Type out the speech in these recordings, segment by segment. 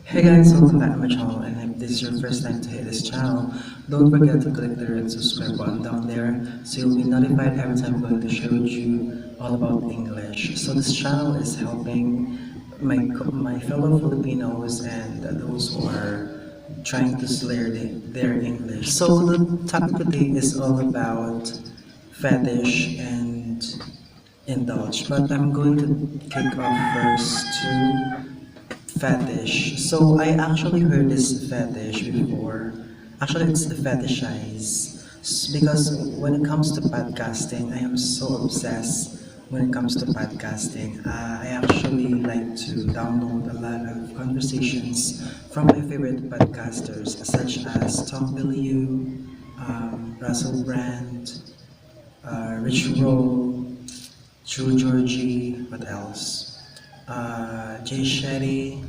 Hey guys, welcome back to my channel, and if this is your first time to hit this channel, don't forget to click the red subscribe button down there so you'll be notified every time I'm going to share with you all about English. So this channel is helping my fellow Filipinos and those who are trying to slur their English. So the topic today is all about fetish and indulge, but I'm going to kick off first to fetish. So I actually heard this fetish before. Actually, it's the fetishize. Because when it comes to podcasting, I am so obsessed when it comes to podcasting. I actually like to download a lot of conversations from my favorite podcasters, such as Tom Billieu, Russell Brand, Rich Roll, True Georgie, what else? Jay Shetty,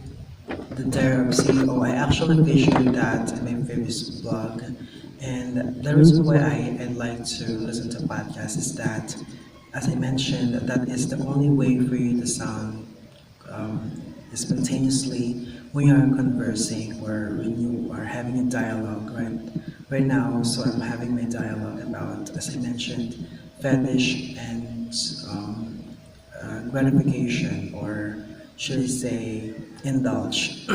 the Terror CEO. I actually featured that in my previous blog. And the reason why I like to listen to podcasts is that, as I mentioned, that is the only way for you to sound um, spontaneously when you are conversing or when you are having a dialogue, right now. So I'm having my dialogue about, as I mentioned, fetish and gratification, or should I say indulge.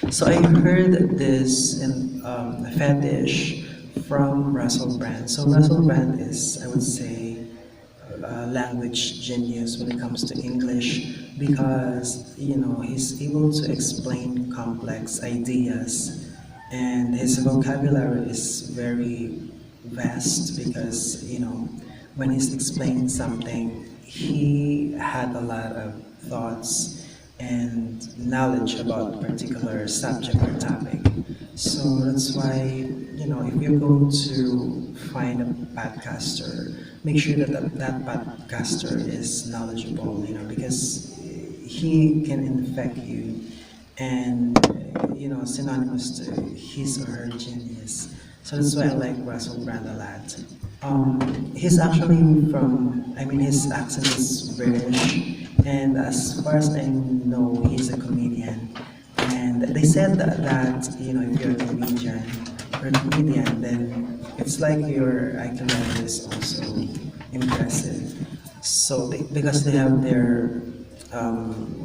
So I heard this in fetish from Russell Brand. So Russell Brand is, I would say, a language genius when it comes to English, because he's able to explain complex ideas, and his vocabulary is very vast, because when he's explaining something, he had a lot of thoughts and knowledge about a particular subject or topic. So that's why, if you're going to find a podcaster, make sure that that podcaster is knowledgeable, because he can infect you, and synonymous to his or her genius. So that's why I like Russell Brand a lot. He's actually from, I mean, his accent is British, and as far as I know, he's a comedian. And they said that if you're a comedian then it's like your IQ is also impressive. So because they have their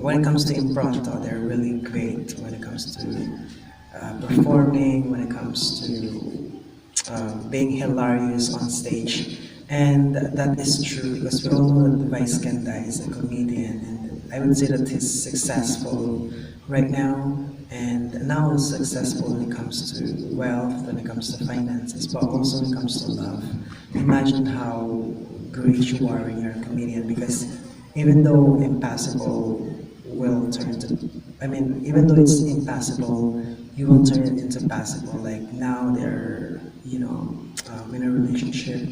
when it comes to improv, they're really great when it comes to performing, when it comes to being hilarious on stage. And that is true, because we all know that Vice Ganda is a comedian, and I would say that he's successful right now, and now is successful when it comes to wealth, when it comes to finances, but also when it comes to love. Imagine how great you are when you're a comedian, because even though impossible will turn to, I mean, even though it's impossible, you will turn it into possible. Like now they're, in a relationship.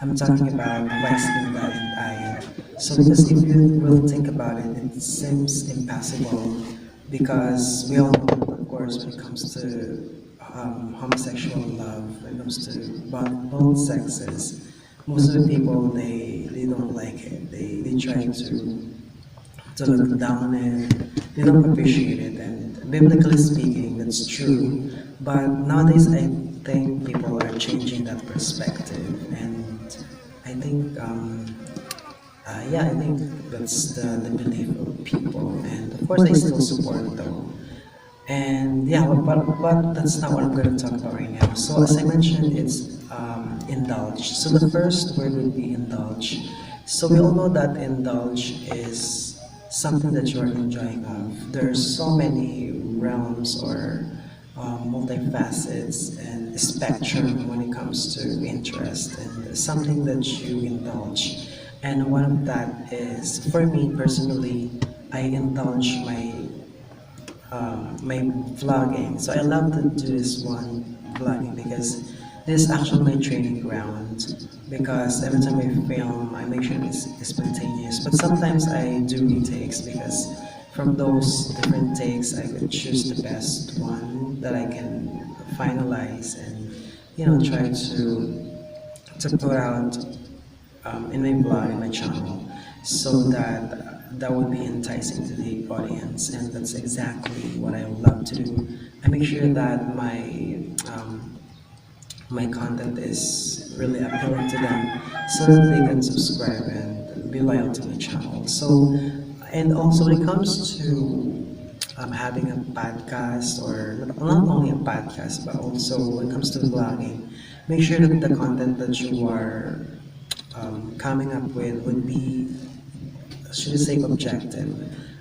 I'm talking about Vice Ganda and I. So because if you will think about it, it seems impossible, because we all know, of course, when it comes to homosexual love, when it comes to both sexes, most of the people they don't like it. They try to look down on it. They don't appreciate it, and biblically speaking, that's true. But nowadays, I think people are changing that perspective, and I think yeah, I think that's the belief of people, and of course I still support though. And yeah, but that's not what I'm going to talk about right now. So as I mentioned, it's indulge. So the first word would be indulge. So we all know that indulge is something that you are enjoying of. There are so many realms or multifacets and spectrum when it comes to interest and something that you indulge. And one of that is, for me personally, I indulge my vlogging. So I love to do this one, vlogging, because this is actually my training ground. Because every time I film, I make sure it's spontaneous. But sometimes I do retakes, because from those different takes, I could choose the best one that I can finalize and try to put out in my blog, in my channel, so that that would be enticing to the audience, and that's exactly what I love to do. I make sure that my content is really appealing to them so that they can subscribe and be loyal to my channel. So, and also when it comes to having a podcast, or not only a podcast, but also when it comes to vlogging, make sure that the content that you are coming up with would be, should I say, objective.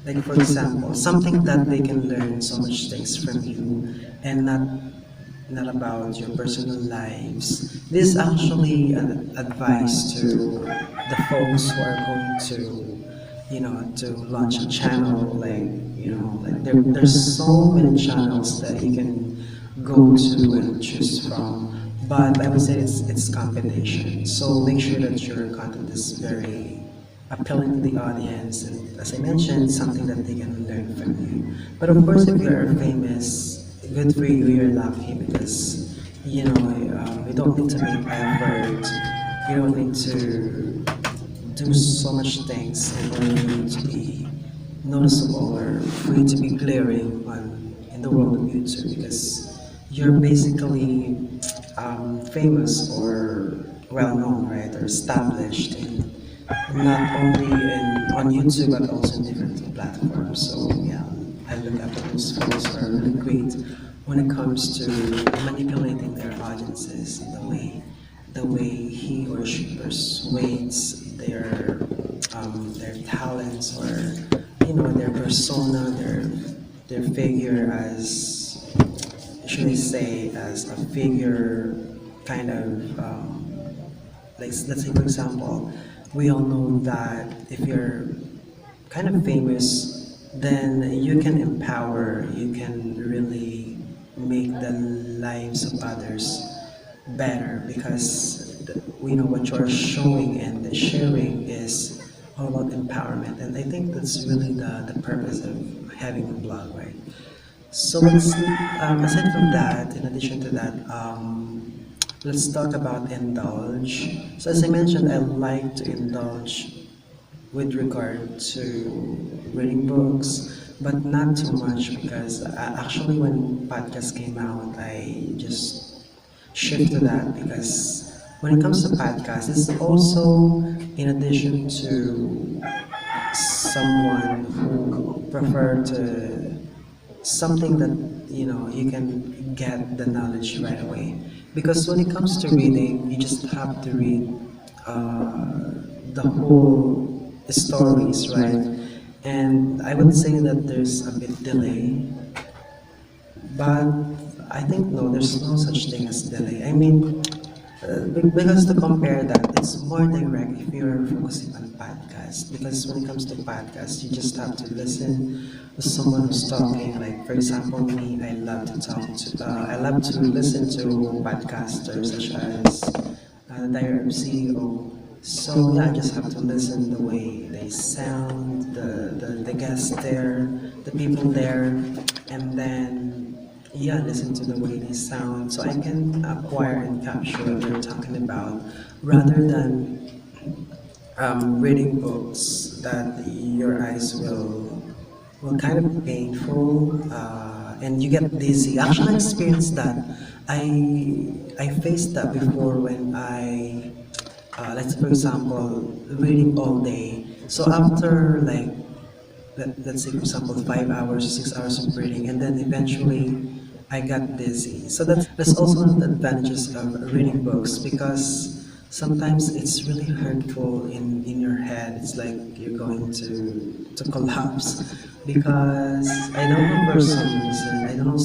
Like for example, something that they can learn so much things from you, and not about your personal lives. This is actually an advice to the folks who are going to, to launch a channel. Like, like there's so many channels that you can go to and choose from. But I would say it's competition. So make sure that your content is very appealing to the audience, and as I mentioned, something that they can learn from you. But of course, if you are famous, good for you, you're lucky, because you don't need to make effort, you don't need to do so much things in order for you to be noticeable, or for you to be glaring in the world of YouTube, because you're basically famous or well known, right, or established in not only on YouTube but also in different platforms. So yeah, I look up to those folks who are really great when it comes to manipulating their audiences, the way he or she persuades their talents, or their persona, their figure, as should I say, as a figure, kind of like, let's say for example, we all know that if you're kind of famous, then you can empower, you can really make the lives of others better, because we know what you're showing and sharing is all about empowerment. And I think that's really the purpose of having a blog, right? So aside from that, in addition to that, let's talk about indulge. So as I mentioned, I like to indulge with regard to reading books, but not too much, because actually when podcast came out, I just shift to that, because when it comes to podcast, it's also in addition to someone who prefer to something that you can get the knowledge right away, because when it comes to reading, you just have to read the whole stories, right? And I would say that there's a bit delay, but I think no, there's no such thing as delay. I mean, because to compare that, it's more direct if you're focusing on podcast. Because when it comes to podcast, you just have to listen to someone who's talking. Like for example, me, I love to I love to listen to podcasters such as Diary of CEO. So yeah, I just have to listen the way they sound, the guests there, the people there, and then yeah, listen to the way they sound, so I can acquire and capture what they're talking about, rather than reading books that your eyes will kind of be painful, and you get dizzy. Actually, I experienced that. I faced that before when let's say for example, reading all day. So after like let's say for example 5 hours, 6 hours of reading, and then eventually I got dizzy. So that's also the advantages of reading books, because sometimes it's really hurtful in your head. It's like you're going to collapse, because I don't know for some reason, I don't know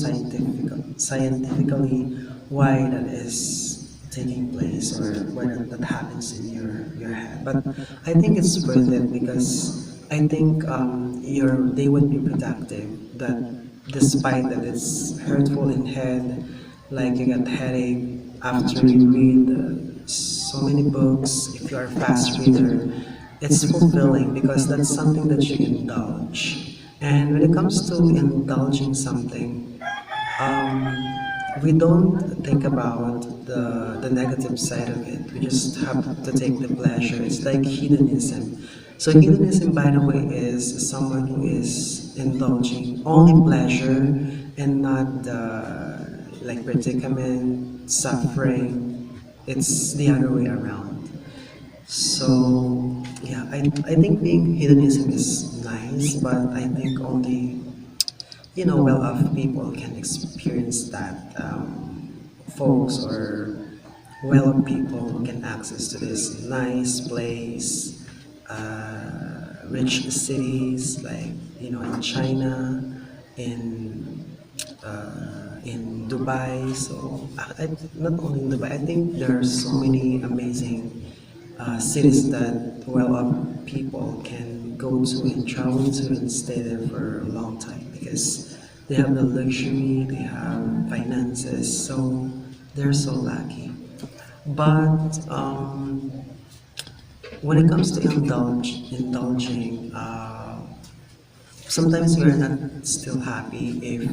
scientifically why that is taking place, or why that happens in your head. But I think it's worth it, because I think they would be productive, that despite that it's hurtful in head, like you get headache after you read so many books. If you are a fast reader, it's fulfilling, because that's something that you indulge. And when it comes to indulging something, we don't think about the negative side of it. We just have to take the pleasure. It's like hedonism. So hedonism, by the way, is someone who is indulging only pleasure and not the like predicament, suffering. It's the other way around. So yeah, I think being hedonism is nice, but I think only well-off people can experience that. Folks or well people who can access to this nice place, rich cities like in China, in in Dubai. So not only in Dubai, I think there are so many amazing cities that well-off people can go to and travel to and stay there for a long time because they have the luxury, they have finances, so they're so lucky. But when it comes to indulging, sometimes we are not still happy if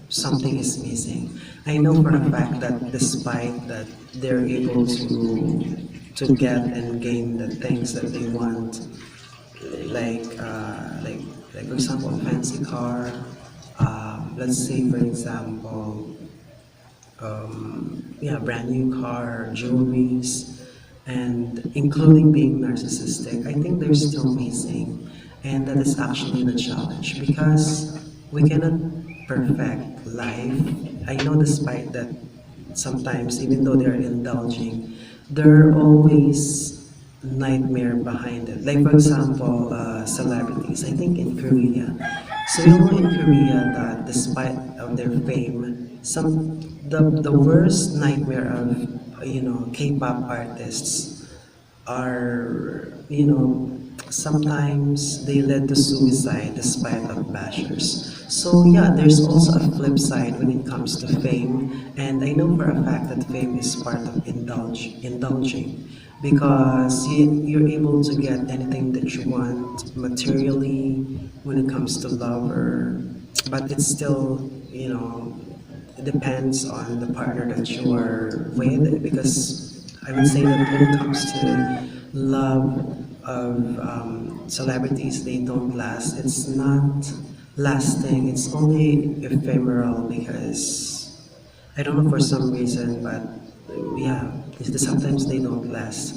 something is missing. I know for a fact that despite that they're able to get and gain the things that they want, like for example, a fancy car. Let's say for example, yeah, brand new car, jewelries, and including being narcissistic, I think they're still missing. And that is actually the challenge because we cannot perfect life. I know despite that sometimes, even though they're indulging, there are always nightmare behind it. Like for example, celebrities. I think in Korea. So you know in Korea that despite of their fame, the worst nightmare of K-pop artists are sometimes they led to suicide despite of bashers. So yeah, there's also a flip side when it comes to fame, and I know for a fact that fame is part of indulging because you're able to get anything that you want materially when it comes to love, but it's still it depends on the partner that you are with because I would say that when it comes to love of celebrities, they don't last. It's not lasting. It's only ephemeral because I don't know for some reason, but yeah, sometimes they don't last.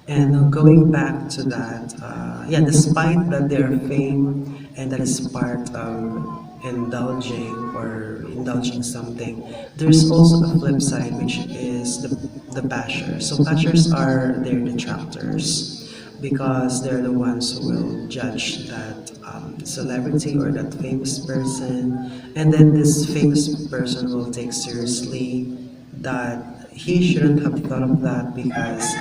And going back to that, yeah, despite that their fame and that is part of indulging something, there's also a flip side, which is the bashers. So bashers are their detractors because they're the ones who will judge that celebrity or that famous person, and then this famous person will take seriously that he shouldn't have thought of that because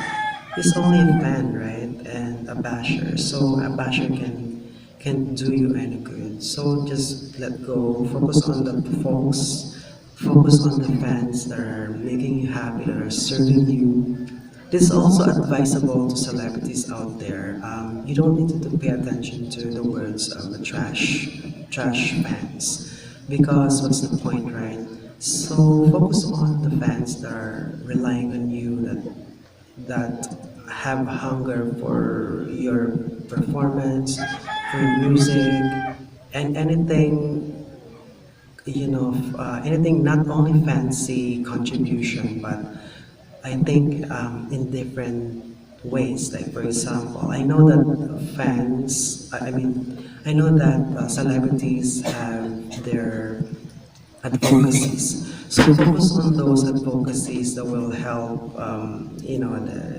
he's only a fan, right? And a basher. So a basher can do you any good. So just let go. Focus on the folks. Focus on the fans that are making you happy, that are serving you. This is also advisable to celebrities out there. You don't need to pay attention to the words of the trash fans, because what's the point, right? So focus on the fans that are relying on you, that have hunger for your performance, for music, and anything not only fancy contribution, but I think in different ways. Like for example, I know that fans, I mean, I know that celebrities have their advocacies. So focus on those advocacies that will help,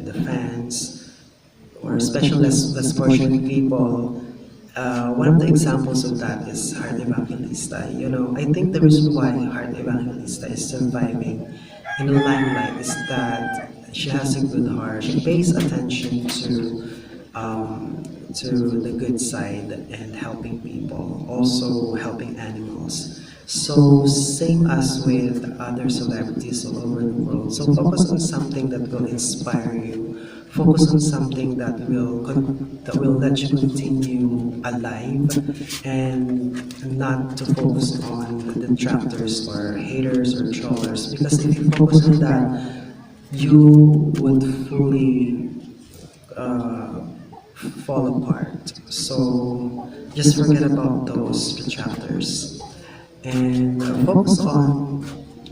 the fans or especially less fortunate people. One of the examples of that is Heart Evangelista. I think the reason why Heart Evangelista is surviving in the limelight is that she has a good heart. She pays attention to the good side and helping people, also helping animals. So same as with other celebrities all over the world. So focus on something that will inspire you. Focus on something that will let you continue alive, and not to focus on the detractors or haters or trollers. Because if you focus on that, you would fully fall apart. So just forget about those chapters and focus on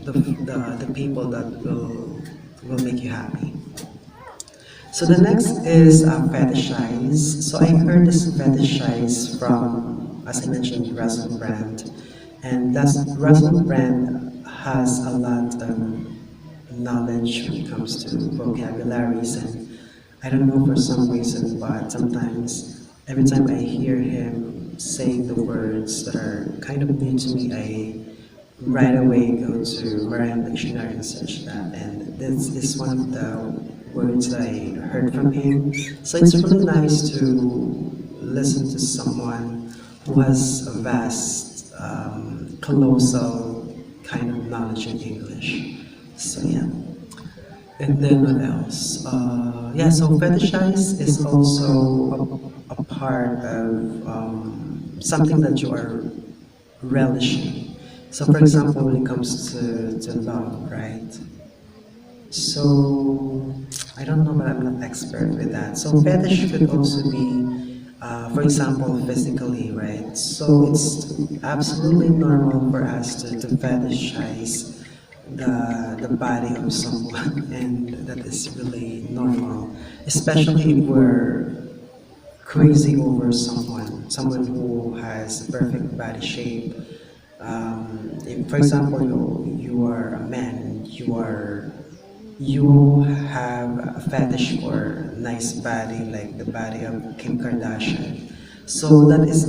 the people that will make you happy. So the next is fetishize. So I heard this fetishize from, as I mentioned, Russell Brand, and that's Russell Brand has a lot of knowledge when it comes to vocabularies, and I don't know for some reason, but sometimes every time I hear him saying the words that are kind of new to me, I right away go to Merriam Dictionary and search that. And this is one of the words that I heard from him. So it's really nice to listen to someone who has a vast, colossal kind of knowledge in English. So yeah. And then what else? Yeah, so fetishize is also a part of something that you are relishing. So for example, when it comes to love, right? So I don't know, but I'm not expert with that. So fetish could also be, for example, physically, right? So it's absolutely normal for us to fetishize the body of someone, and that is really normal, especially if we're crazy over someone who has perfect body shape. If, for example, you are a man, and you have a fetish for nice body like the body of Kim Kardashian. So that is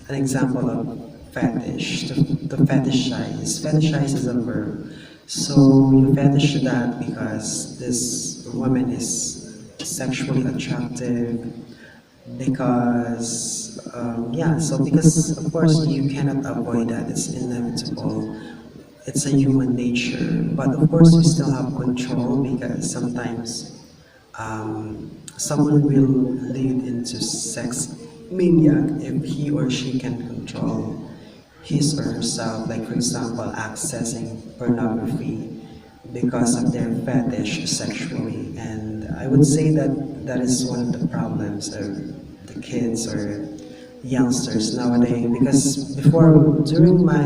an example of fetish. To fetishize. Fetishize is a verb. So you fetish that because this woman is sexually attractive, because yeah, so because of course you cannot avoid that, it's inevitable, it's a human nature, but of course we still have control, because sometimes someone will lead into sex maniac if he or she can control his or herself, like for example accessing pornography because of their fetish sexually. And I would say that that is one of the problems of the kids or youngsters nowadays, because before, during my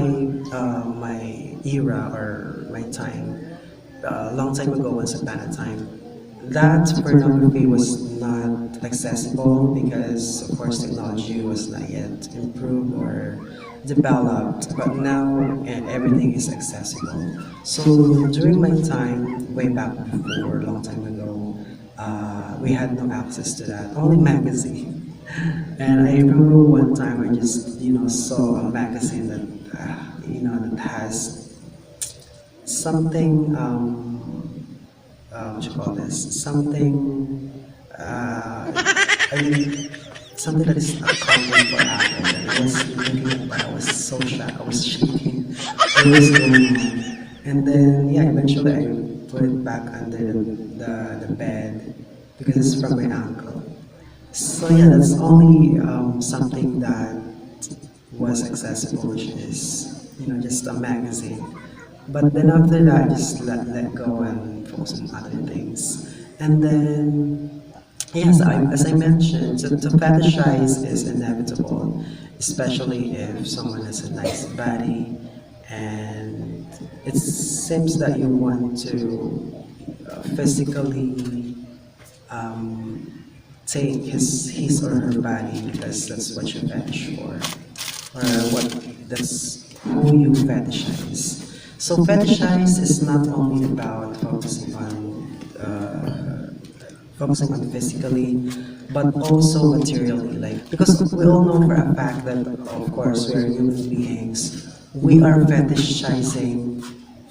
era or my time, a long time ago, once upon a time, that pornography was not accessible because, of course, technology was not yet improved or developed. But now everything is accessible. So during my time, way back before, a long time ago, we had no access to that. Only magazine. And I remember one time I just, saw a magazine that, that has something, what you call this? Something, I mean, something that is accounting for Apple. And I was looking at that, I was so shocked, I was shaking. What was going on? And then, yeah, eventually I put it back under the bed because it's from my uncle. So yeah, that's only something that was accessible, which is just a magazine. But then after that, I just let go and focus on other things. And then yes, as I mentioned, to fetishize is inevitable, especially if someone has a nice body and it seems that you want to physically um, take his or her body because that's what you fetish for, or that's who you fetishize. So fetishize is not only about focusing on physically, but also materially. Like, because we all know for a fact that, of course, we are human beings. We are fetishizing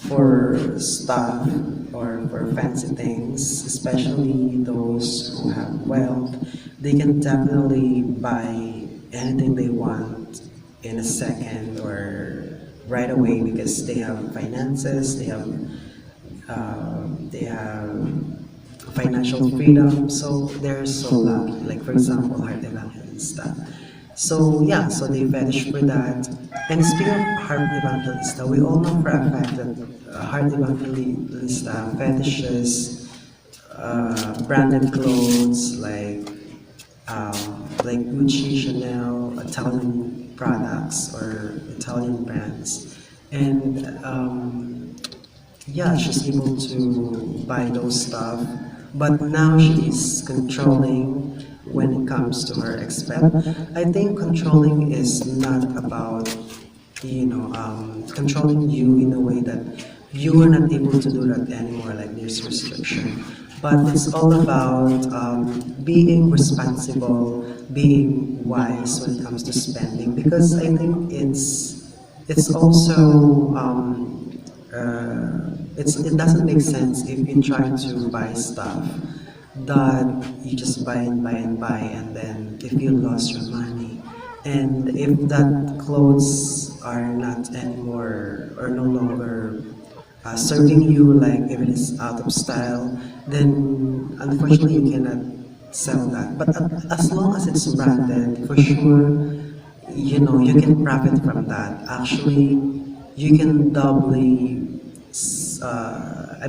for stuff or for fancy things, especially those who have wealth. They can definitely buy anything they want in a second or right away because they have finances, they have financial freedom, so they're so lucky. Like for example, heart evangelista. So yeah, so they fetish for that. And speaking of heart evangelista, we all know for a fact that heart evangelista fetishes branded clothes like like Gucci, Chanel, Italian products or Italian brands. And yeah, she's able to buy those stuff, but now she's controlling when it comes to her expense. I think controlling is not about, controlling you in a way that you are not able to do that anymore, like there's restriction. But it's all about being responsible, being wise when it comes to spending, because I think it's also it doesn't make sense if you try to buy stuff that you just buy and buy and buy, and then if you lost your money, and if that clothes are not anymore or no longer serving you, like if it is out of style, then unfortunately you cannot sell that. But as long as it's branded, for sure, you can profit from that. Actually, you can doubly,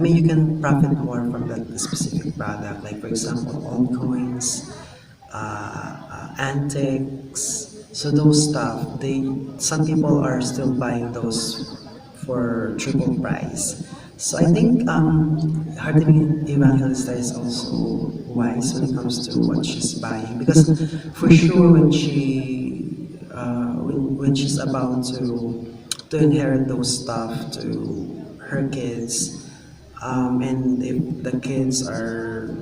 you can profit more from that specific product. Like for example, altcoins, antiques. So those stuff, some people are still buying those for triple price. So I think Hardening Evangelista is also wise when it comes to what she's buying, because for sure when she's about to inherit those stuff to her kids, and if the kids are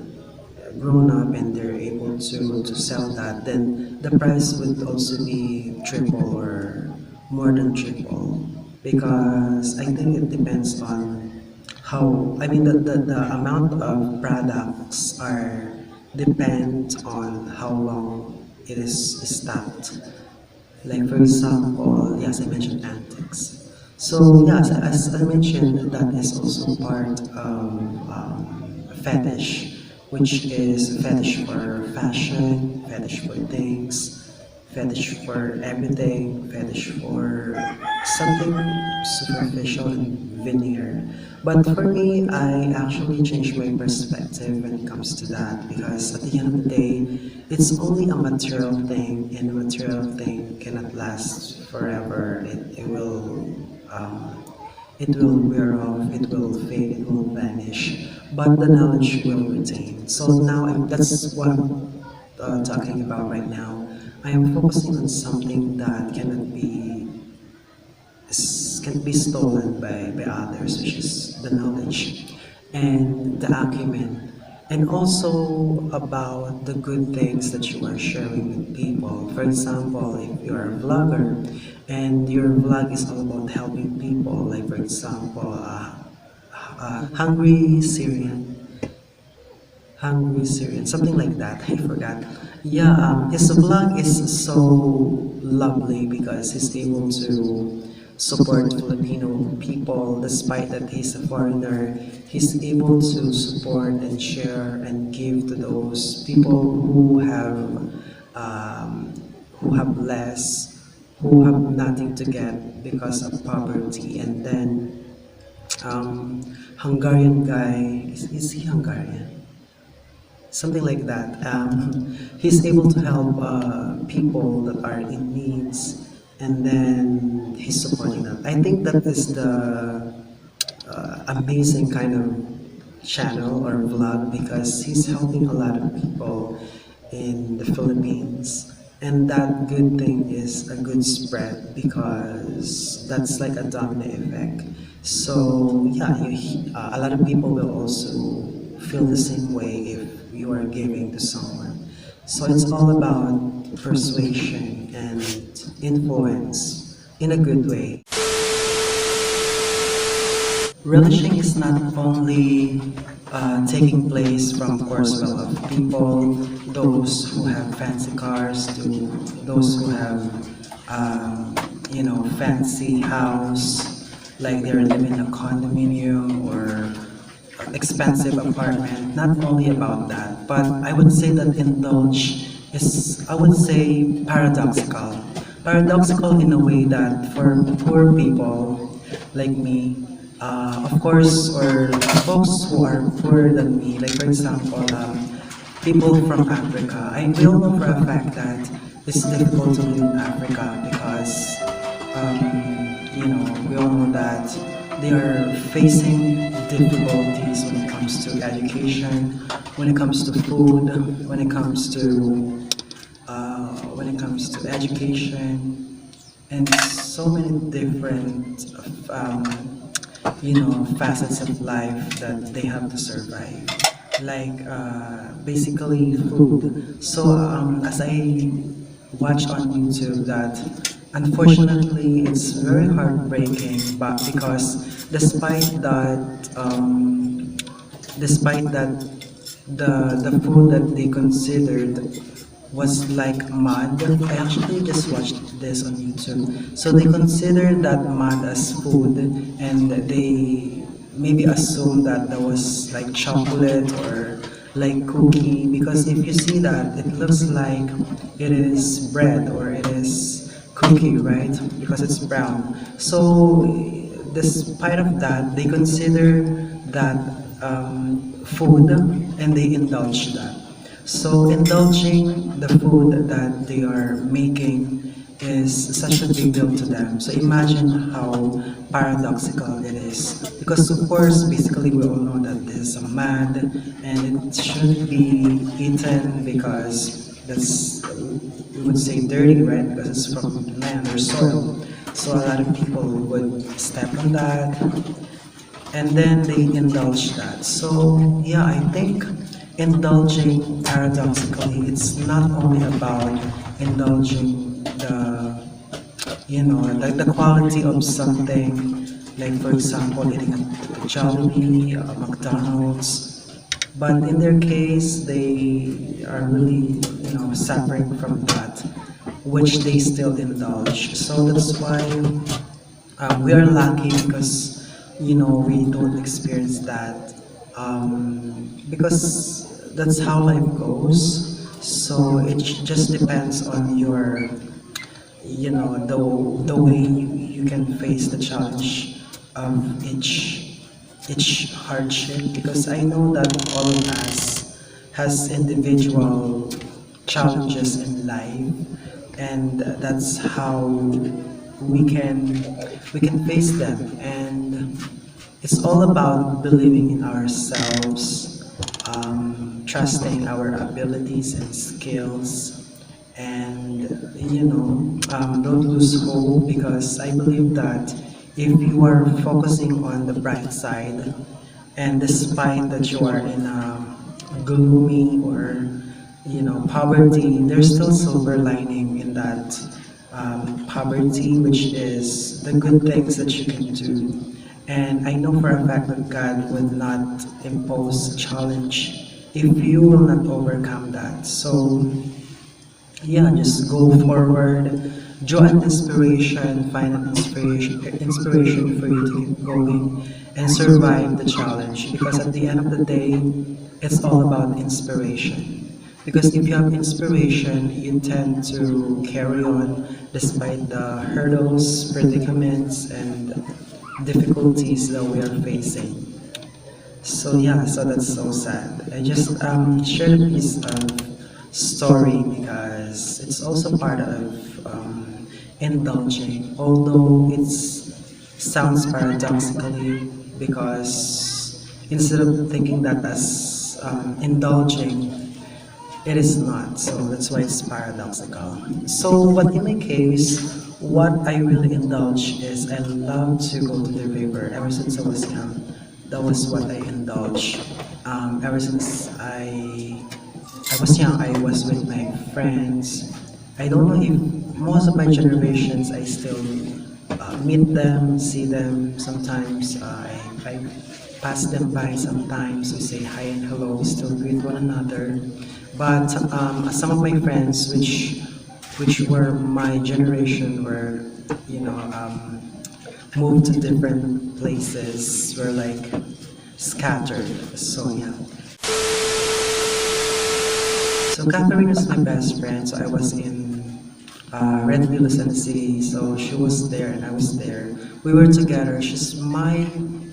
grown up and they're able to sell that, then the price would also be triple or more than triple, because I think it depends on the amount of products are depend on how long it is stocked. Like for example, yes, I mentioned antiques. So yes, as I mentioned, that is also part of fetish, which is fetish for fashion, fetish for things, fetish for everything, fetish for something superficial and veneer. But for me, I actually changed my perspective when it comes to that, because at the end of the day, it's only a material thing, and a material thing cannot last forever. It will wear off, it will fade, it will vanish, but the knowledge will retain. So now that's what I'm talking about right now. I am focusing on something that can be stolen by others, which is the knowledge and the acumen, and also about the good things that you are sharing with people. For example, if you're a vlogger and your vlog is all about helping people, like for example, hungry Syrian, something like that. I forgot. Yeah, his vlog is so lovely because he's able to support Filipino people despite that he's a foreigner. He's able to support and share and give to those people who have less, who have nothing to get because of poverty. And then Hungarian guy, is he Hungarian? Something like that. He's able to help people that are in needs, and then he's supporting them. I think that is the amazing kind of channel or vlog, because he's helping a lot of people in the Philippines. And that good thing is a good spread, because that's like a domino effect. So yeah, a lot of people will also feel the same way if you are giving to someone. So it's all about persuasion and influence in a good way. Relishing is not only taking place from, of course, well-off people, those who have fancy cars, to those who have, fancy house, like they're living in a condominium or expensive apartment. Not only about that, but I would say that indulge is, I would say, paradoxical. Paradoxical in a way that for poor people like me, of course, or folks who are poorer than me, like for example, people from Africa. We all know for a fact that it's difficult to live in Africa because, we all know that they are facing difficulties when it comes to education, when it comes to food, when it comes to education, and so many different, facets of life that they have to survive. Like basically food. So as I watch on YouTube that unfortunately it's very heartbreaking, but because despite that the food that they considered was like mud. I actually just watched this on YouTube. So they consider that mud as food, and they maybe assume that that was like chocolate or like cookie, because if you see that, it looks like it is bread or it is cookie, right? Because it's brown. So despite of that, they consider that food, and they indulge that. So indulging the food that they are making is such a big deal to them. So imagine how paradoxical it is. Because of course, basically we all know that this is a mad and it shouldn't be eaten because that's, we would say dirty, right? Because it's from land or soil. So a lot of people would step on that, and then they indulge that. So yeah, I think indulging paradoxically, it's not only about indulging like the quality of something, like for example, eating a Jollibee, a McDonald's, but in their case, they are really, suffering from that, which they still indulge. So that's why we are lucky because we don't experience that, because that's how life goes. So it just depends on your, the way you can face the challenge of each hardship, because I know that all of us has individual challenges in life, and that's how we can we can face them. And it's all about believing in ourselves, trusting our abilities and skills, and don't lose hope, because I believe that if you are focusing on the bright side, and despite that you are in a gloomy or poverty, there's still silver lining in that poverty, which is the good things that you can do. And I know for a fact that God would not impose a challenge if you will not overcome that. So yeah, just go forward, draw an inspiration, find an inspiration for you to keep going and survive the challenge. Because at the end of the day, it's all about inspiration. Because if you have inspiration, you tend to carry on despite the hurdles, predicaments, and difficulties that we are facing. So yeah, so that's so sad. I just shared a piece of story because it's also part of indulging, although it sounds paradoxically, because instead of thinking that as indulging, it is not. So that's why it's paradoxical. So, but in my case, what I really indulge is I love to go to the river ever since I was young. That was what I indulge. Ever since I was young, I was with my friends. I don't know if most of my generations, I still meet them, see them. Sometimes I pass them by. Sometimes we say hi and hello, we still greet one another. But some of my friends, which were my generation, were moved to different places, were like scattered. So yeah. So Catherine is my best friend. So I was in Red Villa City. So she was there and I was there. We were together. She's my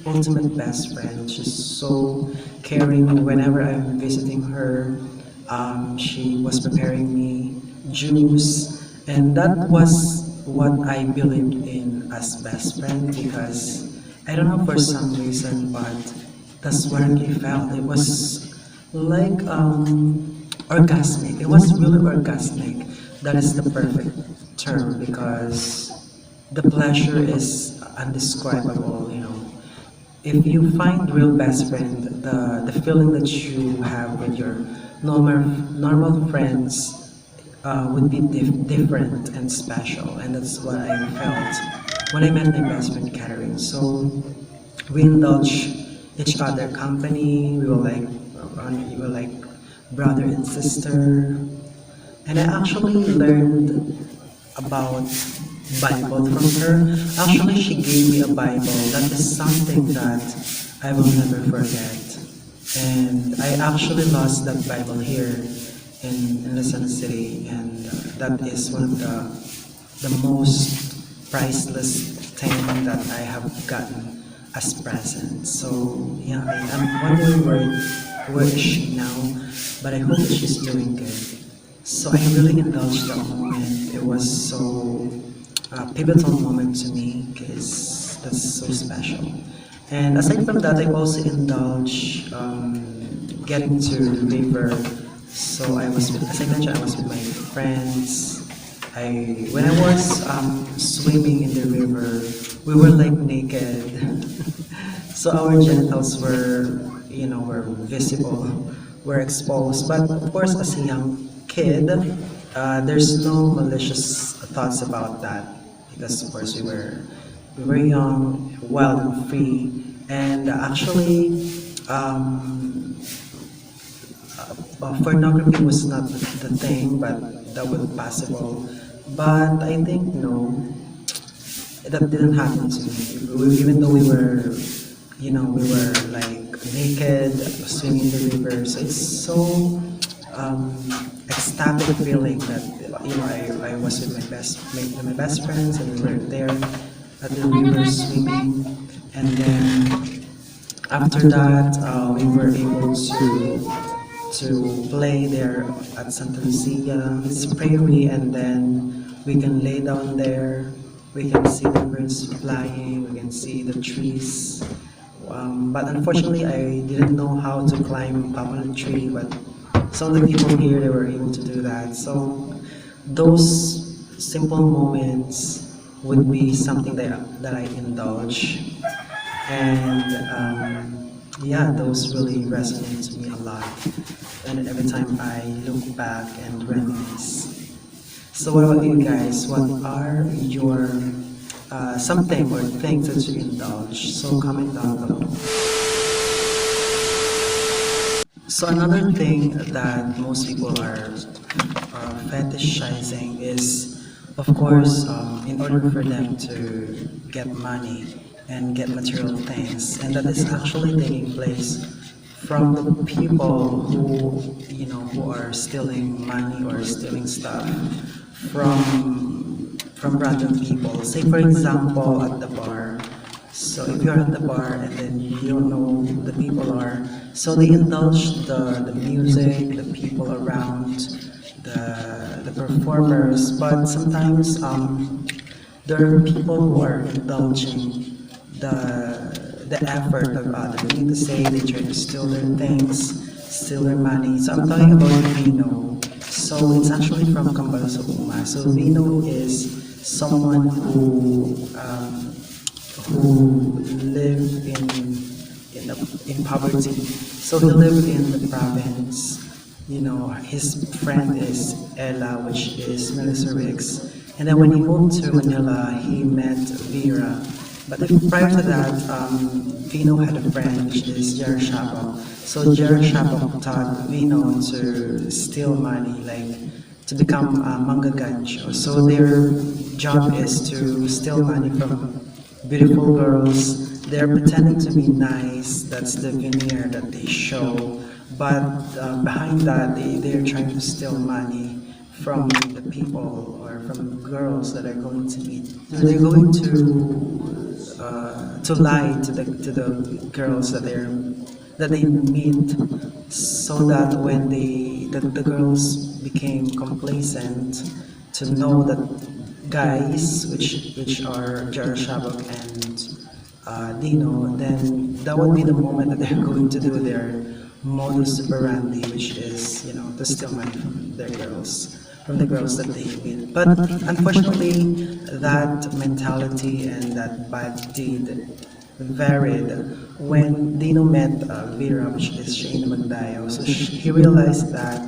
ultimate best friend. She's so caring whenever I'm visiting her. She was preparing me juice, and that was what I believed in as best friend because I don't know for some reason, but that's what I really felt. It was like orgasmic. It was really orgasmic. That is the perfect term because the pleasure is undescribable, you know. If you find real best friend, the feeling that you have with your normal friends would be different and special, and that's what I felt when I met my best friend Catherine. So we indulge each other company. We were like brother and sister, and I actually learned about Bible from her. Actually, she gave me a Bible. That is something that I will never forget. And I actually lost that Bible here in Luzon City, and that is one of the most priceless thing that I have gotten as present. So yeah, I'm wondering where is she now, but I hope that she's doing good. So I really indulged that moment. It was so pivotal moment to me because that's so special. And aside from that, I also indulge getting to the river. So I was, as I mentioned, I was with my friends. When I was swimming in the river, we were like naked. So our genitals were, you know, were visible, were exposed. But of course, as a young kid, there's no malicious thoughts about that because of course we were young, wild and free, and actually pornography was not the thing, but that was possible. But I think no, that didn't happen to me. Even though we were, you know, we were like naked, swimming in the river. So it's so ecstatic feeling that you know I was with my best friends and we were there at the river swimming, and then after that we were able to play there at Santa Lucia. It's prairie, and then we can lay down there. We can see the birds flying. We can see the trees. But unfortunately, I didn't know how to climb poplar tree. But some of the people here they were able to do that. So those simple moments would be something that I indulge, and yeah, those really resonate to me a lot. And every time I look back and reminisce. So what about you guys? What are your something or things that you indulge? So comment down below. So another thing that most people are fetishizing is, of course, in order for them to get money and get material things, and that is actually taking place from the people who, you know, who are stealing money or stealing stuff from random people. Say for example at the bar. So if you're at the bar and then you don't know who the people are, so they indulge the music, the people around, the performers, but sometimes there are people who are indulging the effort of others. Meaning to say they try to steal their things, steal their money. So I'm talking about Vino. So it's actually from Cambalosokuma. So Vino is someone who live in poverty. So he lived in the province. You know, his friend is Ella, which is Melissa Riggs. And then when he moved to Manila, he met Vera. But prior to that, Vino had a friend, which is Jerry Shapo. So Jerry Shapo taught Vino to steal money, like to become a manga gancho. So their job is to steal money from beautiful girls. They're pretending to be nice. That's the veneer that they show. But behind that, they're trying to steal money from the people or from girls that are going to meet. So they're going to lie to the girls that they meet, so that when the girls became complacent to know that guys, which are Jar Shabak and Dino, then that would be the moment that they're going to do their modus operandi, which is, to steal money from their girls, from the girls that they meet. But unfortunately, that mentality and that bad deed varied when Dino met Vera, which is Shane Magdayo. So he realized that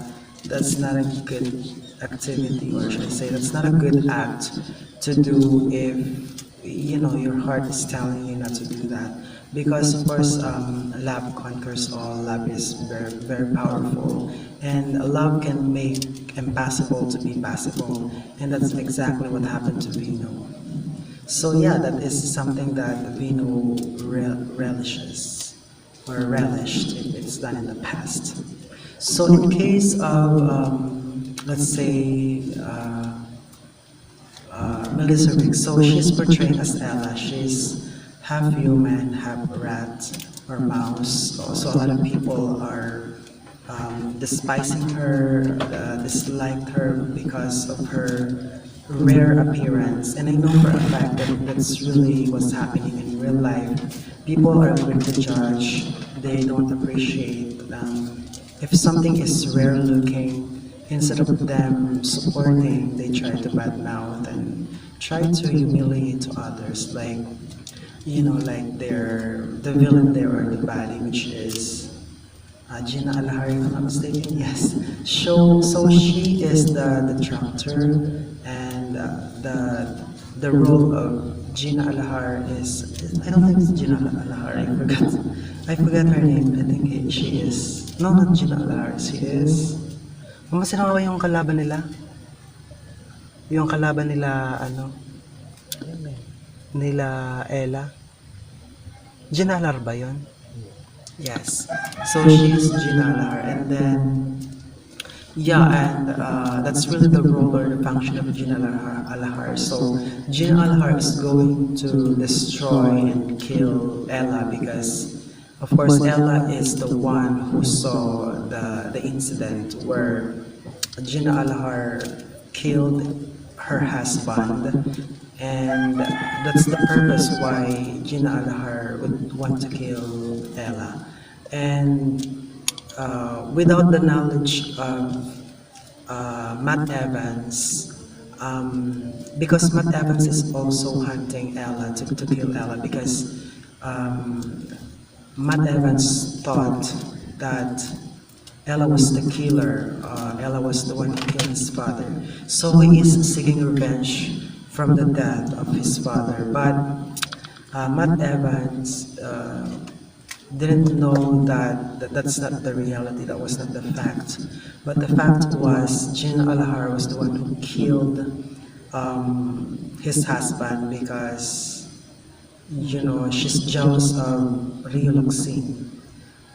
that's not a good activity, or should I say, that's not a good act to do if your heart is telling you not to do that. Because of course, love conquers all. Love is very, very powerful, and love can make impossible to be possible, and that's exactly what happened to Vino. So yeah, that is something that Vino relishes, or relished if it's done in the past. So in case of, let's say, Melissa Rick, so she's portraying as Ella. She's half human, half rat or mouse. So a lot of people are despising her, disliked her because of her rare appearance. And I know for a fact that that's really what's happening in real life. People are quick to judge. They don't appreciate if something is rare looking. Instead of them supporting, they try to badmouth and try to humiliate to others, like like they're the villain there or the baddie, which is Gina Alahari, if I'm not mistaken. Yes. So she is the detractor, and the role of Gina Alahar is, I don't think it's Gina Alahar. I forgot her name. I think she is, no, not Gina Alahar. She is. Masinawa yung kalaban nila? Yung kalaban nila, nila Ella? Gina Alahar ba yun? Yes. So she's Gina Alahar, and then yeah, and that's really the role or the function of Gina Alahar. So Gina Alahar is going to destroy and kill Ella because, of course, Ella is the one who saw the incident where Gina Alahar killed her husband, and that's the purpose why Gina Alahar would want to kill Ella. And without the knowledge of Matt Evans, because Matt Evans is also hunting Ella to kill Ella, because Matt Evans thought that Ella was the killer. Ella was the one who killed his father. So he is seeking revenge from the death of his father. But Matt Evans didn't know that that's not the reality, that was not the fact. But the fact was Gina Alahar was the one who killed his husband because she's jealous of Rio Luxine.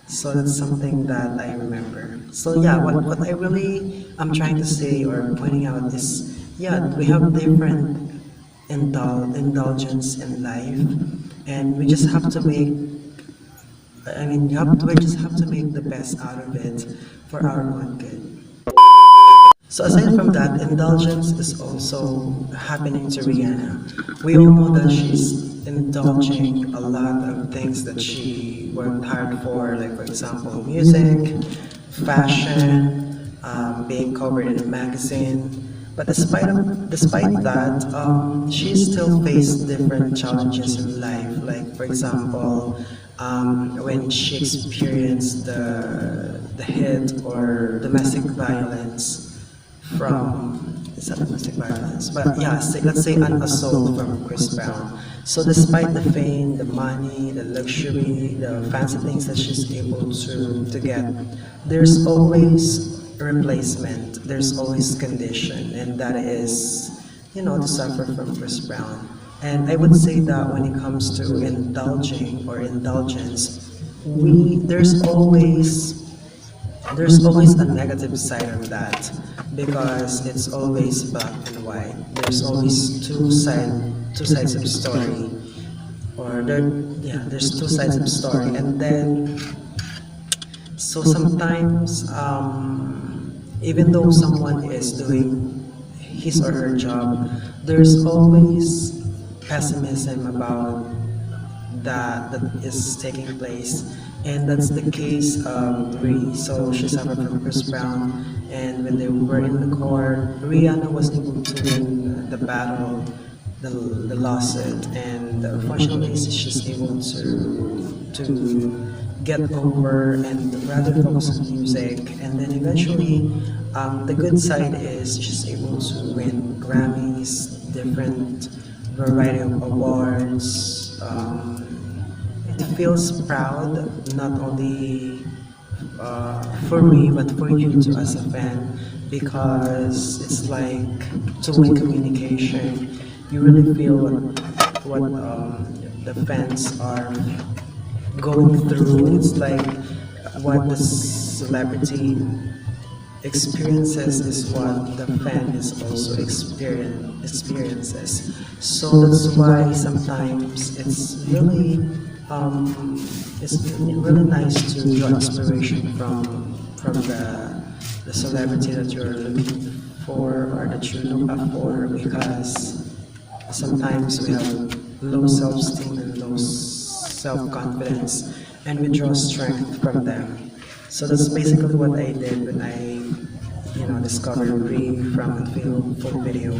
So that's something that I remember. So yeah, what I really am trying to say or pointing out is, yeah, we have different indulgence in life, and we just have to make, we just have to make the best out of it for our own good. So aside from that, indulgence is also happening to Rihanna. We all know that she's indulging a lot of things that she worked hard for, like for example, music, fashion, being covered in a magazine. But despite that, she still faced different challenges in life. Like for example, when she experienced the hit or domestic violence from, it's not domestic violence, but yeah, let's say an assault from Chris Brown. So despite the fame, the money, the luxury, the fancy things that she's able to get, there's always a replacement, there's always condition, and that is, to suffer from Chris Brown. And I would say that when it comes to indulging or indulgence, there's always a negative side of that, because it's always black and white. There's always two sides of story, or there's two sides of story. And then so sometimes Even though someone is doing his or her job, there's always pessimism about that is taking place, and that's the case of Rhea. So she suffered from Chris Brown, and when they were in the court, Rihanna was able to win the battle, the lawsuit, and fortunately she's able to get over and rather focus on music. And then eventually, the good side is she's able to win Grammys, different variety of awards. It feels proud not only for me but for you too as a fan, because it's like two-way communication. You really feel what the fans are going through. It's like what the celebrity experiences is what the fan is also experiences. So that's why sometimes it's really nice to draw inspiration from the celebrity that you're looking for or that you look up for, because sometimes we have low self-esteem and low self-confidence, and we draw strength from them. So that's basically what I did when I, discovered Reeve from a full video.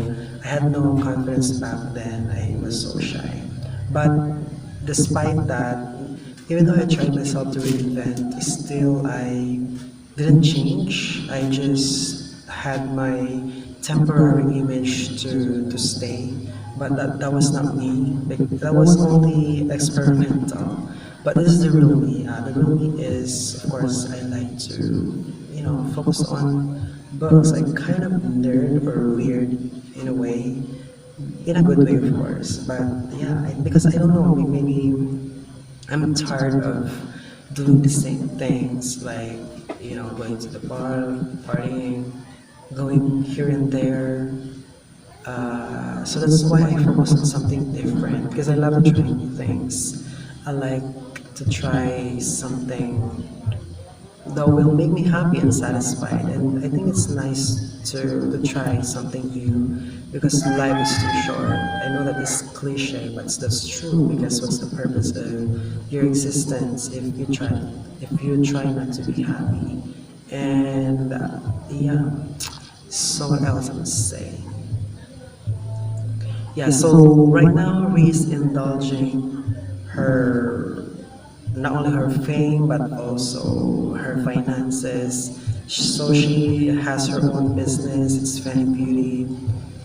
I had no confidence back then. I was so shy. But despite that, even though I tried myself to reinvent, still I didn't change. I just had my temporary image to stay. But that was not me. That was only experimental. But this is the real me. The real me is, of course, I like to, focus on books. I'm kind of nerd or weird in a way, in a good way, of course. But yeah, because I don't know, maybe I'm tired of doing the same things, like, going to the bar, partying, going here and there. So that's why I focus on something different, because I love trying new things. I like to try something that will make me happy and satisfied. And I think it's nice to try something new, because life is too short. I know that it's cliche, but that's true, because what's the purpose of your existence if you try not to be happy? And yeah, so what else I would say? Yeah, so right now Reese indulging her, not only her fame but also her finances. So she has her own business, it's Fenty Beauty,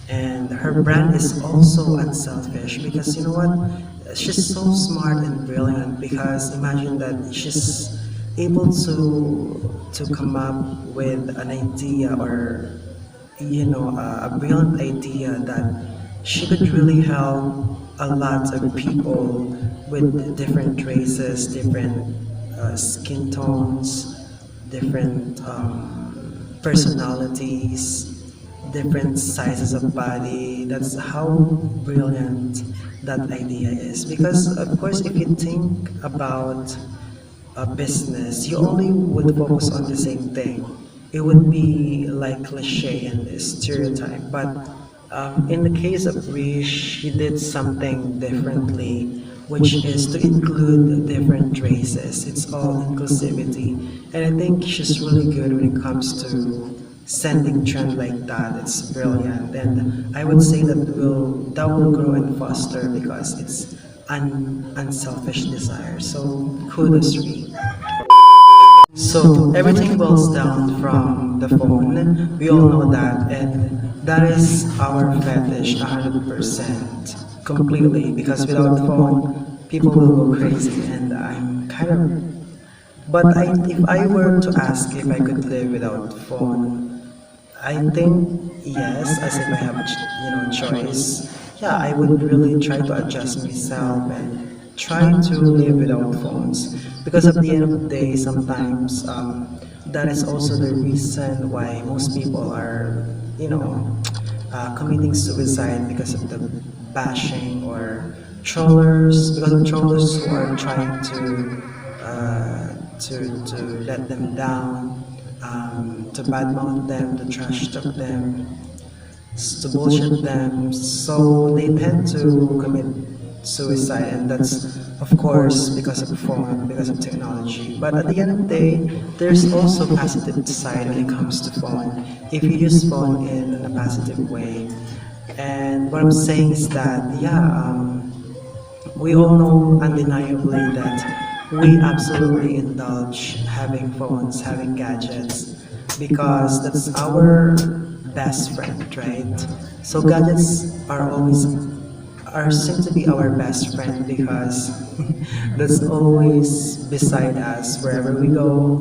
and her brand is also unselfish, because you know what? She's so smart and brilliant, because imagine that she's able to come up with an idea, or a brilliant idea that she could really help a lot of people with different races, different skin tones, different personalities, different sizes of body. That's how brilliant that idea is. Because, of course, if you think about a business, you only would focus on the same thing. It would be like cliche and stereotype. But in the case of Rish, she did something differently, which is to include different races. It's all inclusivity. And I think she's really good when it comes to sending trend like that. It's brilliant. And I would say that will grow and foster, because it's an unselfish desire. So kudos, Ree. So everything boils down from the phone. We all know that, and that is our fetish 100% completely. Because without the phone, people will go crazy, and I'm kind of. But if I were to ask if I could live without phone, I think yes, as if I have choice. Yeah, I would really try to adjust myself and try to live without phones, because at the end of the day, sometimes that is also the reason why most people are committing suicide, because of the bashing or trollers, because of trollers who are trying to let them down, to badmouth them, to trash talk them, to bullshit them. So they tend to commit suicide, and that's of course because of phone, because of technology. But at the end of the day, there's also positive side when it comes to phone. If you use phone in a positive way, and what I'm saying is that we all know undeniably that we absolutely indulge having phones, having gadgets, because that's our best friend, right? So gadgets are seem to be our best friend because that's always beside us wherever we go,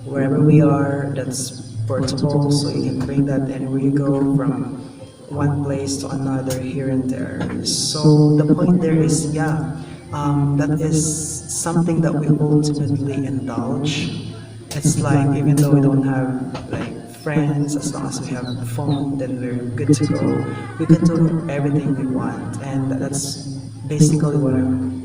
wherever we are. That's portable, so you can bring that anywhere you go, from one place to another, here and there. So the point there is, that is something that we ultimately indulge. It's like even though we don't have like friends, as long as we have a phone, then we're good to go. We can do everything we want, and that's basically what I'm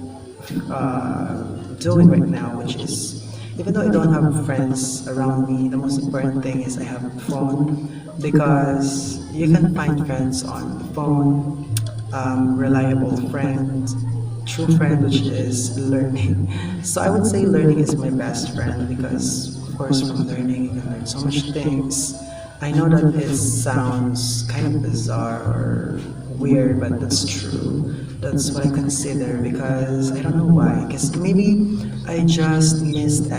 doing right now, which is even though I don't have friends around me, the most important thing is I have a phone, because you can find friends on the phone, reliable friend, true friend, which is learning. So I would say learning is my best friend because, of course, from learning you can learn so much things. I know that it sounds kind of bizarre or weird, but that's true. That's what I consider, because I don't know why. Because maybe I just missed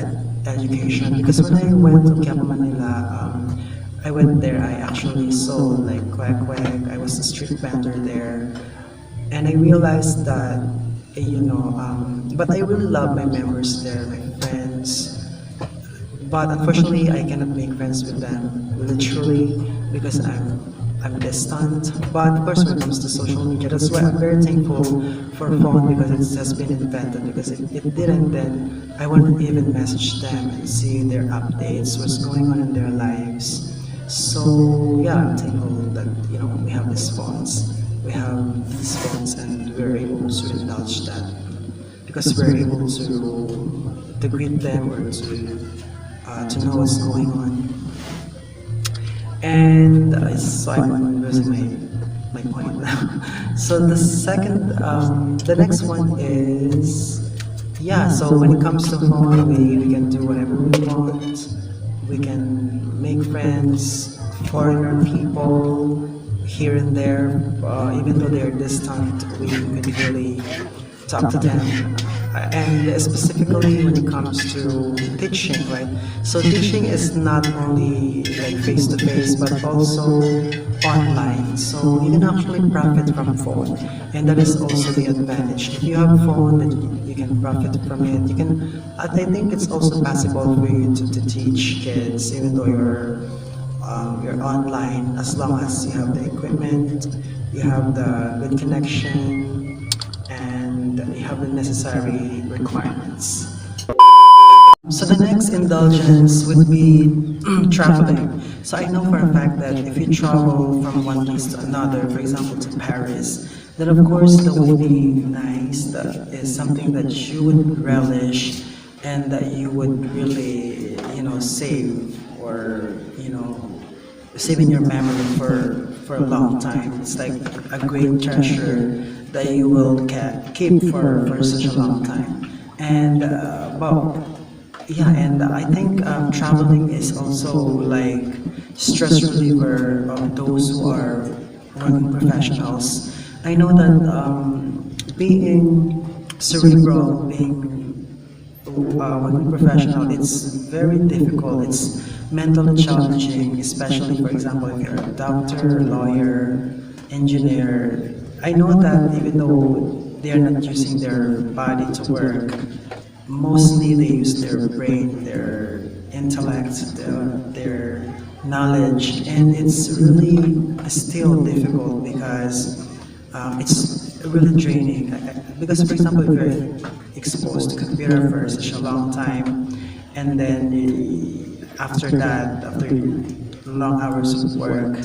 education. Because when I went to Quiapo, Manila, I went there. I actually sold like quack quack. I was a street vendor there, and I realized that but I really love my members there, my friends. But unfortunately, I cannot make friends with them literally because I'm distant. But of course, when it comes to social media, that's why I'm very thankful for phone, because it has been invented. Because if it didn't, then I wouldn't even message them and see their updates, what's going on in their lives. So yeah, I'm thankful that we have these phones. We have these phones, and we're able to indulge that because we're able to greet them, or to know what's going on. And so I'm losing my point now. So the next one is, so when it comes to phone, we can do whatever we want. We can make friends, foreigner people, here and there, even though they're distant, we can really talk to them. And specifically when it comes to teaching, right? So teaching is not only like face to face, but also online. So you can actually profit from phone, and that is also the advantage. If you have phone, then you can profit from it. You can. I think it's also possible for you to teach kids, even though you're online, as long as you have the equipment, you have the good connection, and you have the necessary requirements. So the next indulgence would be traveling. So I know for a fact that if you travel from one place to another, for example to Paris, then of course the way being nice, that is something that you would relish and that you would really, save, or save in your memory for a long time. It's like a great treasure that you will keep for such a long time. And and I think traveling is also like stress reliever of those who are working professionals. I know that being cerebral, being working professional, it's very difficult. It's mentally challenging, especially for example if you're a doctor, lawyer, engineer. I know that even though they are not using their body to work, mostly they use their brain, their intellect, their knowledge, and it's really still difficult because it's really draining. Because for example, if you're exposed to computer for such a long time, and then after that, after long hours of work,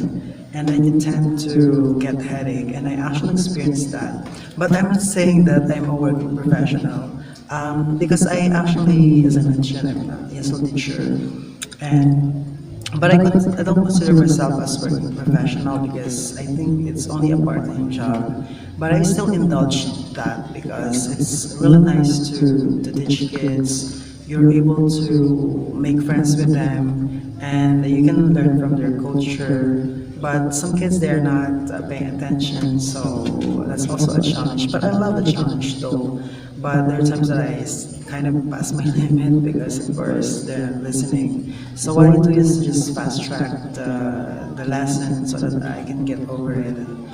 and then you tend to get headache, and I actually experienced that. But I'm not saying that I'm a working professional, because I actually, as I mentioned, I'm a ESL teacher. And but I don't consider myself as working professional because I think it's only a part-time job. But I still indulge that because it's really nice to teach kids. You're able to make friends with them, and you can learn from their culture. But some kids they're not paying attention, so that's also a challenge. But I love the challenge though. But there are times that kind of pass my limit because of course they're not listening. So what I do is just fast track the lesson so that I can get over it and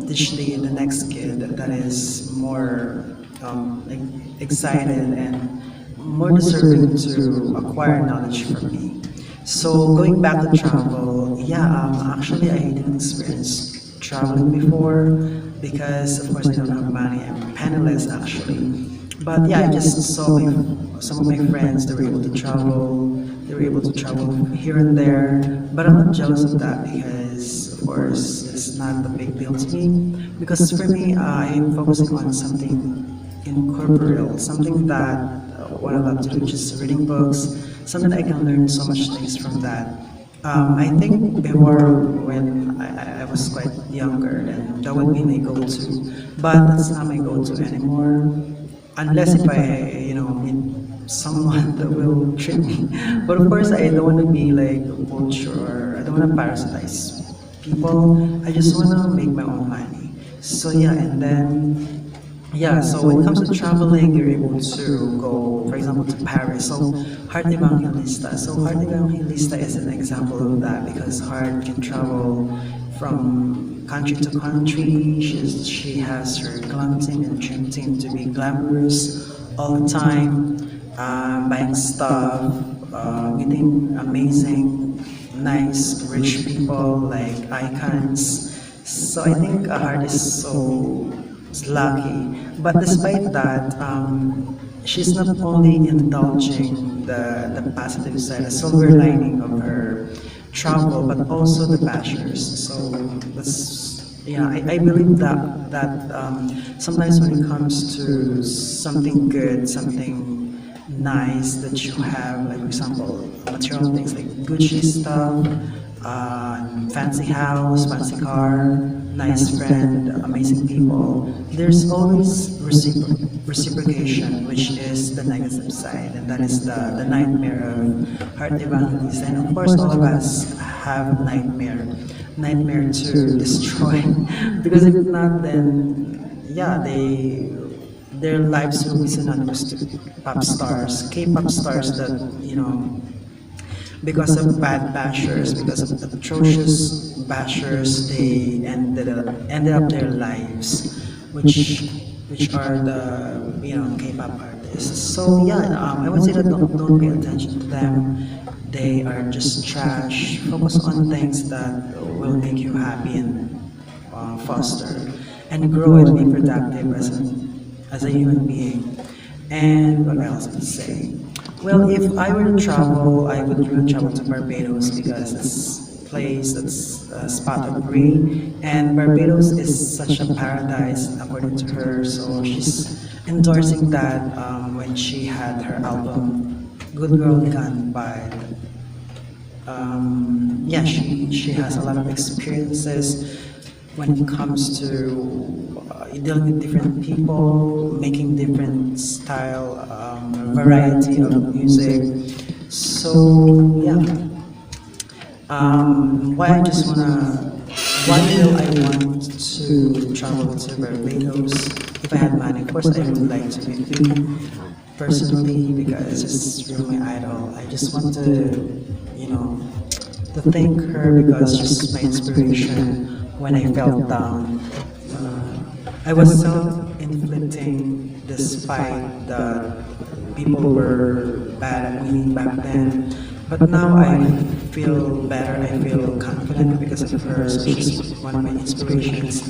teach the next kid that is more like excited and more deserving to acquire knowledge from me. So going back to travel, yeah, actually I didn't experience traveling before because of course I don't have money. I'm penniless actually. But yeah, I just saw some of my friends. They were able to travel. They were able to travel here and there. But I'm not jealous of that because, of course, it's not a big deal to me. Because for me, I'm focusing on something incorporeal, something that what I love to do, just reading books, something I can learn so much things from that. I think before when I was quite younger, and that would be my go-to. But that's not my go-to anymore unless if I meet someone that will treat me. But of course, I don't want to be like a poacher or I don't want to parasitize people. I just want to make my own money. So yeah, and then yeah, so when it comes to traveling, you're able to go, for example, to Paris. So Heart Evangelista. So Heart Evangelista is an example of that because Heart can travel from country to country. She has her glam team and dream team to be glamorous all the time, buying stuff, meeting amazing, nice, rich people like icons. So I think Heart is so lucky. But despite that, she's not only indulging the positive side, the silver lining of her travel, but also the bashers. So that's I believe that sometimes when it comes to something good, something nice that you have, like for example, material things like Gucci stuff, fancy house, fancy car, nice friend, amazing people. There's always reciprocation, which is the negative side, and that is the nightmare of heart evangelist. And of course, all of us have nightmare to destroy, because if not, then yeah, their lives will be synonymous to pop stars, K-pop stars that because of bad bashers, because of atrocious bashers, they ended up their lives, which are the K-pop artists. So yeah, I would say that don't pay attention to them. They are just trash. Focus on things that will make you happy and foster and grow and be productive as a human being. And what else to say? Well, if I were to travel, I would really travel to Barbados because it's a place that's a spot of rain, and Barbados is such a paradise according to her. So she's endorsing that when she had her album "Good Girl Gone" by. Yeah, she has a lot of experiences when it comes to dealing with different people, making different style, variety of music. So yeah, why will I want to travel to Barbados if I had money? Of course, I would like to meet you personally because it's really my idol. I just want to thank her because she's my inspiration when I felt down. I was self-inflicting despite that people were bad at me back then. But now I feel better, I feel confident because of her. So she's one of my inspirations.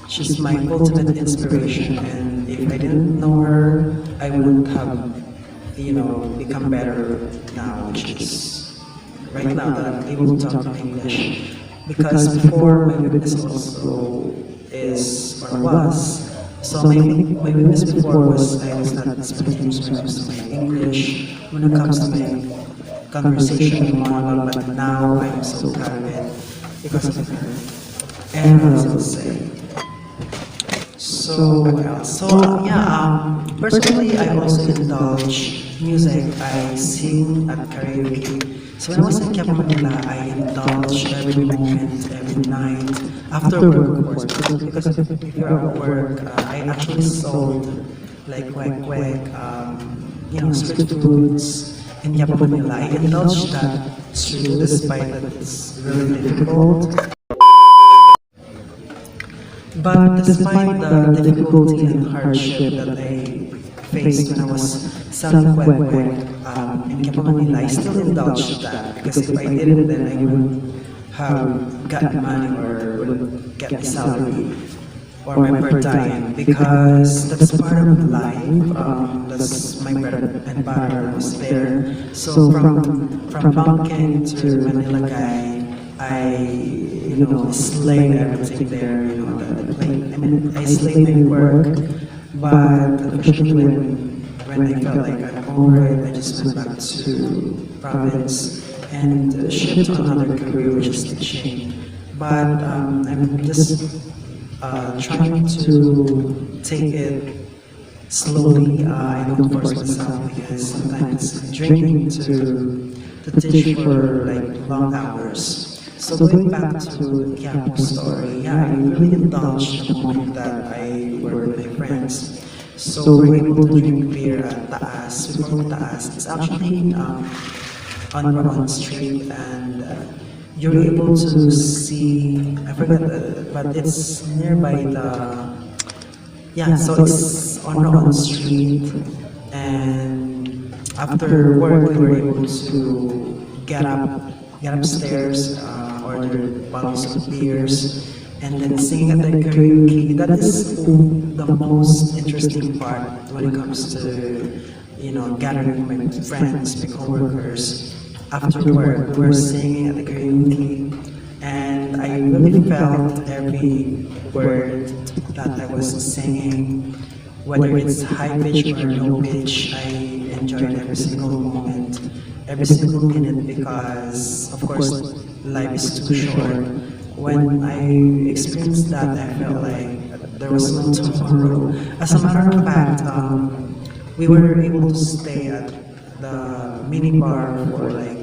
She's my ultimate inspiration. And if I didn't know her, I wouldn't have, become better now, which is right now that I'm able to talk English. Because before my weakness also is or was. So my weakness before was I was not speaking when it comes to my English, when it comes to my conversation in monologue, but now I'm so proud of it because of her. And what else I'll say? So what else? Personally, I also indulge music. I sing at karaoke. So when I was in Quiapo, Manila, I indulge every moment, every night, after work, of course. Because if you're at work, I actually sold like kwek, street foods in Quiapo, Manila. I indulge that too, despite that it's really difficult. But despite the difficulty and hardship that I faced when I was selling kwek in Quiapo, Manila, I still indulged that because if I didn't, then I wouldn't have gotten money or wouldn't get the salary or my per diem because that's part of life. That's my bread and butter was there. So from Pumpkin to Manila Guy, I slayed everything there. The plane. I mean, I slayed my work, but unfortunately, when I felt like I'm over it, I just went back to province and shift to another career, which is teaching. But I'm just trying to take it slowly. I don't force myself because sometimes drinking to teach for like long hours. So going back to the Quiapo story, yeah, I really indulged the moment that I were with my friends. So we're able to drink beer at Taas. We call it Taas. It's actually on Ron Street, and you're able to see. I forgot, but it's nearby the. Yeah, so it's on Ron Street, and after work we were able to get upstairs, order bottles of beers, and then sing at the karaoke. That is the most interesting part when it comes to gathering with my friends, my coworkers. After work, we were singing at the karaoke, and I really felt every word that I was singing, whether it's high pitch or low pitch. I enjoyed every single moment, every single minute, because of course life is too short. When I experienced that, I felt like there was no tomorrow. As a matter of fact, we were able to stay at the mini bar for like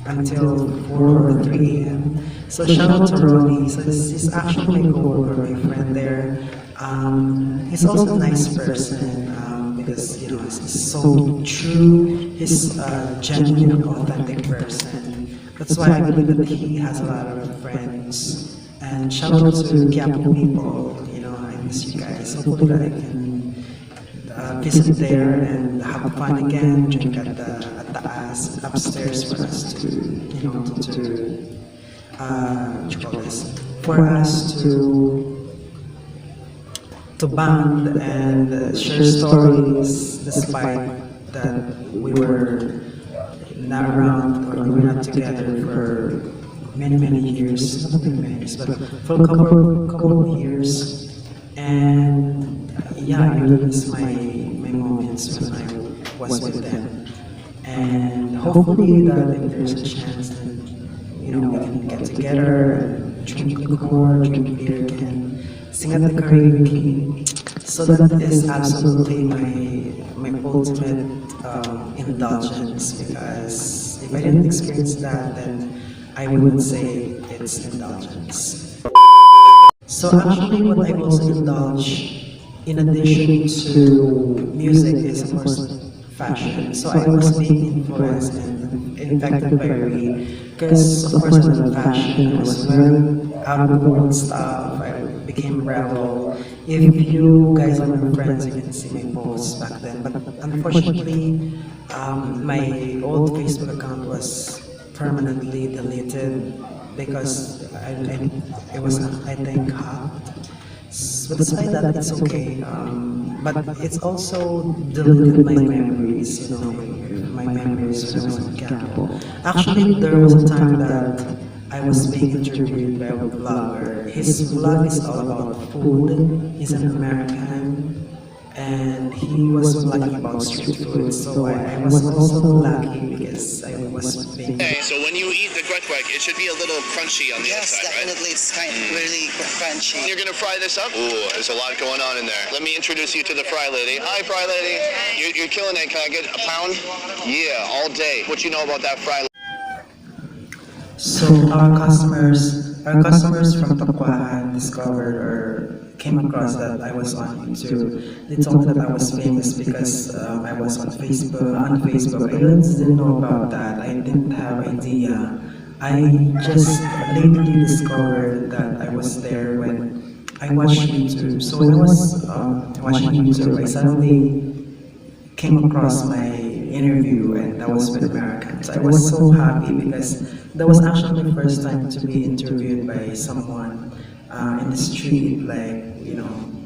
until 4 or 3 a.m. So shout out to Ronnie. So this is actually my coworker, my friend there. He's also a nice person because he's so true. He's a genuine, authentic person. That's why I believe that he has a lot of friends. And shout out to Quiapo people. I miss you guys. Hopefully that I can visit there and have fun again. Drink at the ass upstairs for us to what you call this? For us to bond and share stories, despite that we were not around or we were not together for many years, not many years, but for a couple of years. And yeah, I really miss my moments when I was with them. And hopefully that if there's a chance that we can get together and drink liqueur, drink beer again, sing at the karaoke. So that is absolutely my ultimate indulgence, because if I didn't experience that, then I wouldn't say it's indulgence. So actually what I also indulge in addition to music is of course fashion. So I was being influenced and infected by Ray because of course I love fashion. I was wearing out of the world stuff. I became rebel. If you guys are my friends, you can see my posts back then. But unfortunately, my old Facebook account was permanently deleted because it was, I think, hacked. But despite that, it's okay. But it's also deleted my memories, my memories when I was in Quiapo. Actually, there was a time that I was being interviewed by a vlogger. His vlog is all about food. He's an American, and he was vlogging about street food. So I was also lucky because I was being. Okay, so when you eat the gratification, it should be a little crunchy on the Yes, outside, right? definitely. It's kind of really crunchy. You're gonna fry this up? Ooh, there's a lot going on in there. Let me introduce you to the fry lady. Hi, fry lady. You're killing it. Can I get a pound? Yeah, all day. What you know about that fry? So our customers from Tokwahan discovered or came across that I was on YouTube. They told me that I was famous because I was on Facebook. I really didn't know about that. I didn't have idea. I just lately discovered that I was there when I watched YouTube. So when I was watching YouTube, I suddenly came across my interview, and that was with Americans. I was so happy because that was actually my first time to be interviewed by someone in the street. Like,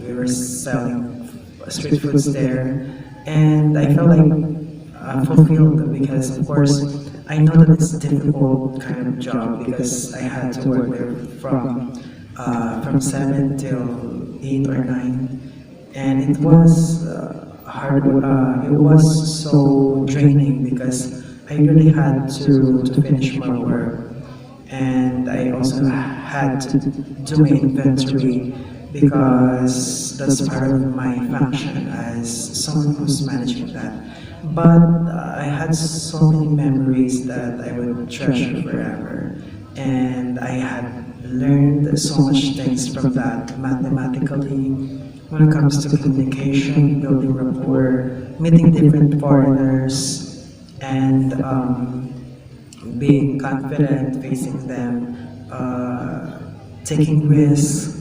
we were selling street foods there, and I felt like fulfilled because, of course, I know that it's a difficult kind of job because I had to work there from 7 till 8 or 9, and it was hard. It was so draining because I really had to finish my work, and I also had to do my inventory because that's part of my function as someone who's managing that. But I had so many memories that I would treasure forever, and I had learned so much things from that mathematically when it comes to communication, building rapport, meeting different foreigners, and being confident, facing them, taking risks,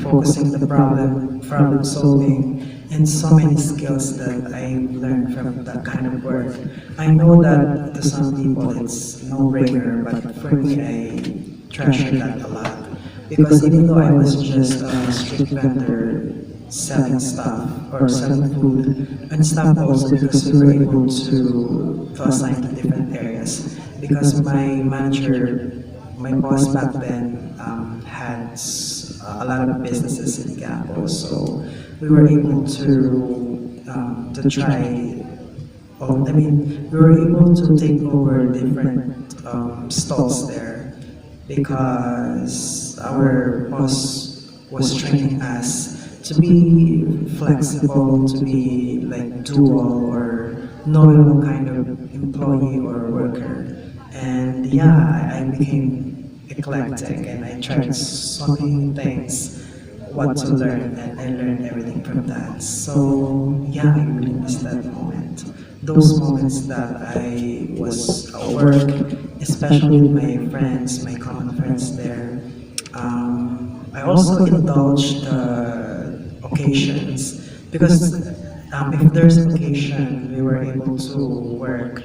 focusing the problem solving, and so many skills that I learned from that kind of work. I know that to some people it's no brainer, but for me I treasure that a lot. Because even though I was just a street vendor selling stuff or selling food and stuff also because we were able to assign to different areas. Because my boss back then had a lot of businesses in Quiapo, so we were able to try. We were able to take over different stalls there because our boss was training us to be flexible, to be like dual or knowing what kind of employee or worker. And yeah, I became eclectic and I tried so many things what to learn, and I learned everything from that. So yeah, I really miss that moment. Those moments that I was at work, especially with my friends, my common friends there. I also indulge the occasions because if there's an occasion, we were able to work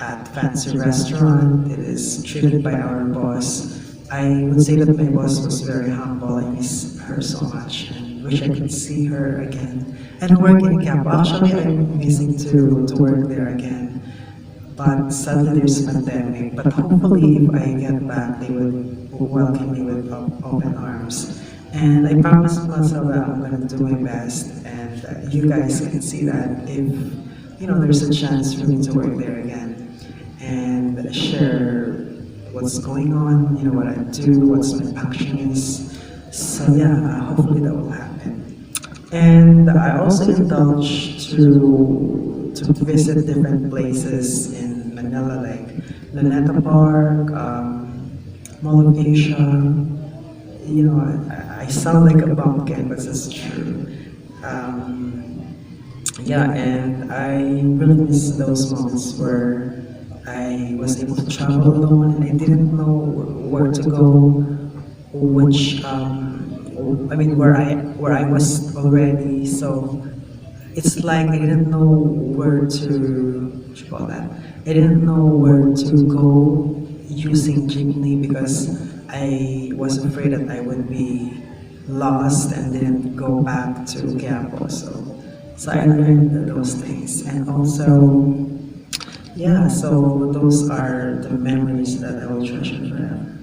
at fancy restaurant. It is treated by our boss. I would say that my boss was very humble. I miss her so much and wish I could see her again. And work in camp. Actually, I'm missing to work there again. But sadly, there's a pandemic. But hopefully, if I get back, they would welcome me with open arms. And I promised myself that I'm going to do my best. And you guys can see that if there's a chance for me to work there again and share what's going on, what I do, what's my passion is. So yeah, hopefully that will happen. And I also indulge to visit different places in Manila, like Luneta Park, Monologue.It. I sound like a bumpkin, but it's true. Yeah, and I really miss those moments where I was able to travel alone and I didn't know where to go, where I was already. So it's like I didn't know where to, what you call that? I didn't know where to go using jeepney because I was afraid that I would be lost and didn't go back to Quiapo. So I learned those things, and also, yeah, so those are the memories that I will treasure forever.